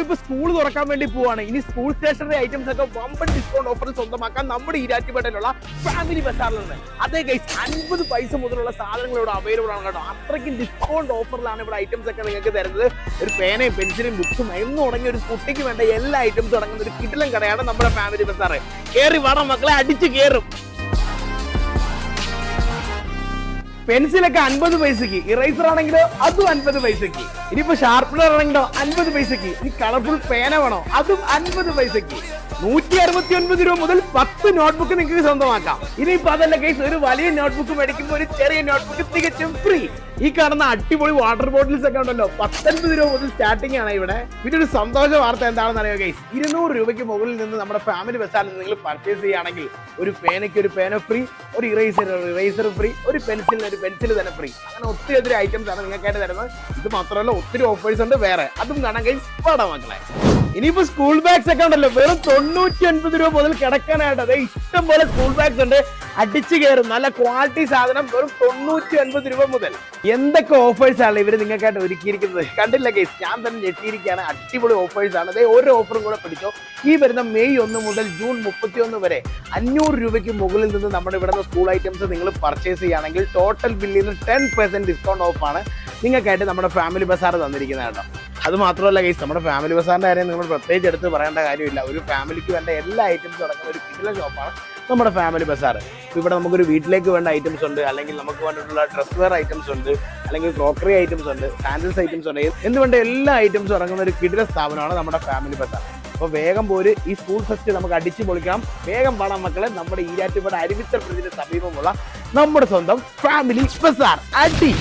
ഇപ്പൊ സ്കൂൾ തുറക്കാൻ വേണ്ടി പോവാണ്. ഇനി സ്കൂൾ സ്റ്റേഷനറി ഐറ്റംസ് ഒക്കെ വമ്പൻ ഡിസ്കൗണ്ട് ഓഫർ സ്വന്തമാക്കാൻ നമ്മുടെ ഈരാറ്റുപേട്ടയിലുള്ള ഫാമിലി ബസാറിലുണ്ട്. അതേ ഗൈസ് 50 പൈസ മുതലുള്ള സാധനങ്ങൾ ഇവിടെ അവൈലബിൾ ആണ് കേട്ടോ. അത്രയ്ക്കും ഡിസ്കൗണ്ട് ഓഫറിലാണ് ഇവിടെ ഐറ്റംസ് ഒക്കെ നിങ്ങൾക്ക് തരുന്നത്. ഒരു പേനയും പെൻസിലും ബുക്സും എന്ന് തുടങ്ങിയ ഒരു കുട്ടിക്ക് വേണ്ട എല്ലാ ഐറ്റംസും അടങ്ങുന്ന ഒരു കിടിലൻ കടയാണ് നമ്മുടെ ഫാമിലി ബസാറ്. കേറി വേണം മക്കളെ, അടിച്ചു കേറും. പെൻസിലൊക്കെ 50 പൈസക്ക്, ഇറേസർ ആണെങ്കിലോ അതും 50 പൈസക്ക്. ഇനിയിപ്പോ ഷാർപ്പനർ ആണെങ്കിലോ 50 പൈസക്ക്. ഇനി കളർഫുൾ പേന വേണോ അതും 50 പൈസക്ക്. 169 രൂപ മുതൽ 10 നോട്ട്ബുക്ക് നിങ്ങൾക്ക് സ്വന്തമാക്കാം. ഇനിയിപ്പോ അതല്ല കേസ്, ഒരു വലിയ നോട്ട്ബുക്ക് മേടിക്കുമ്പോൾ ഒരു ചെറിയ നോട്ട്ബുക്ക് തികച്ചും ഫ്രീ. ഈ കാണുന്ന അടിപൊളി വാട്ടർ ബോട്ടിൽസ് ഒക്കെ ഉണ്ടല്ലോ 19 രൂപ മുതൽ സ്റ്റാർട്ടിംഗ് ആണ് ഇവിടെ. പിന്നെ ഒരു സന്തോഷ വാർത്ത എന്താണെന്ന് അറിയോ ഗൈസ്, 200 രൂപയ്ക്ക് മുകളിൽ നിന്ന് നമ്മുടെ ഫാമിലി ബസാറിൽ നിങ്ങൾ പർച്ചേസ് ചെയ്യുകയാണെങ്കിൽ ഒരു പേനയ്ക്ക് ഒരു പേന ഫ്രീ, ഒരു ഇറേസർ ഫ്രീ, ഒരു പെൻസിലിന് ഒരു പെൻസിൽ തന്നെ ഫ്രീ. അങ്ങനെ ഒത്തിരി ഐറ്റംസ് ആണ് നിങ്ങൾക്കായിട്ട് തരുന്നത്. ഇത് മാത്രമല്ല ഒത്തിരി ഓഫേഴ്സ് ഉണ്ട് വേറെ, അതും കാണാൻ ഗൈസ് പാടാ മക്കളെ. ഇനിയിപ്പോ സ്കൂൾ ബാഗ്സ് ഒക്കെ ഉണ്ടല്ലോ വെറും 99 രൂപ മുതൽ കിടക്കാനായിട്ട്. അതെ ഇഷ്ടം പോലെ സ്കൂൾ ബാഗ്സ് ഉണ്ട്, അടിച്ചു കയറും. നല്ല ക്വാളിറ്റി സാധനം വെറും 99 രൂപ മുതൽ. എന്തൊക്കെ ഓഫേഴ്സ് ആണ് ഇവര് നിങ്ങൾക്കായിട്ട് ഒരുക്കിയിരിക്കുന്നത് കണ്ടില്ല ഗൈസ്, ഞാൻ തന്നെ ഞെട്ടിയിരിക്കുകയാണ്. അടിപൊളി ഓഫേഴ്സ് ആണ്. അതെ ഒരു ഓഫറും കൂടെ പിടിച്ചോ. ഈ വരുന്ന മെയ് 1 മുതൽ ജൂൺ 31 വരെ 500 രൂപയ്ക്ക് മുകളിൽ നിന്ന് നമ്മുടെ ഇവിടുന്ന് സ്കൂൾ ഐറ്റംസ് നിങ്ങൾ പർച്ചേസ് ചെയ്യുകയാണെങ്കിൽ ടോട്ടൽ ബില്ലിൽ നിന്ന് 10% ഡിസ്കൗണ്ട് ഓഫാണ് നിങ്ങൾക്കായിട്ട് നമ്മുടെ ഫാമിലി ബസാർ തന്നിരിക്കുന്നത് കേട്ടോ. അത് മാത്രമല്ല ഗൈസ്, നമ്മുടെ ഫാമിലി ബസാറിന്റെ കാര്യം നിങ്ങൾ പ്രത്യേകിച്ച് എടുത്ത് പറയേണ്ട കാര്യമില്ല. ഒരു ഫാമിലിക്ക് വേണ്ട എല്ലാ ഐറ്റംസും അടങ്ങുന്ന ഒരു കിടിലൻ ഷോപ്പാണ് നമ്മുടെ ഫാമിലി ബസാർ. ഇവിടെ നമുക്കൊരു വീട്ടിലേക്ക് വേണ്ട ഐറ്റംസ് ഉണ്ട്, അല്ലെങ്കിൽ നമുക്ക് വേണ്ടിയിട്ടുള്ള ഡ്രസ് വെയർ ഐറ്റംസ് ഉണ്ട്, അല്ലെങ്കിൽ ക്രോക്കറി ഐറ്റംസ് ഉണ്ട്, സാൻഡിൽസ് ഐറ്റംസ് ഉണ്ട്. എന്തുകൊണ്ട് എല്ലാ ഐറ്റംസും അടങ്ങുന്ന ഒരു കിടിലൻ സ്ഥാപനമാണ് നമ്മുടെ ഫാമിലി ബസാർ. അപ്പോൾ വേഗം പോര്, ഈ സ്കൂൾ ഫെസ്റ്റ് നമുക്ക് അടിച്ചു പൊളിക്കാം. വേഗം പാടാം മക്കളെ, നമ്മുടെ ഈരാറ്റുപേട്ട അരുവിത്തൽ ബ്രിഡ്ജിന് സമീപമുള്ള നമ്മുടെ സ്വന്തം ഫാമിലി ബസാർ. അടി.